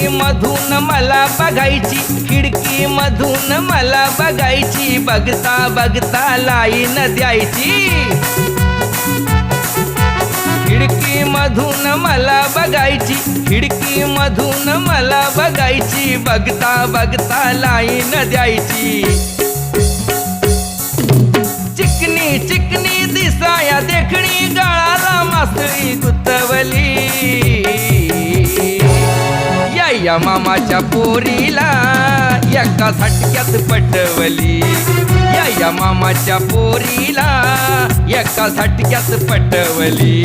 खिडकी मधून मला बघायची, खिडकी मधून मला बघायची, बघता बघता लाईन द्यायची. खिडकी मधून मला बघायची, खिडकी मधून मला बघायची, बघता बघता लाईन द्यायची. चिकनी चिकनी दिसाया देखणी, गळाला मासळी गुतवली. या मामाच्या पोरीला एका झटक्यात पटवली. या मामाच्या पोरीला एका झटक्यात पटवली.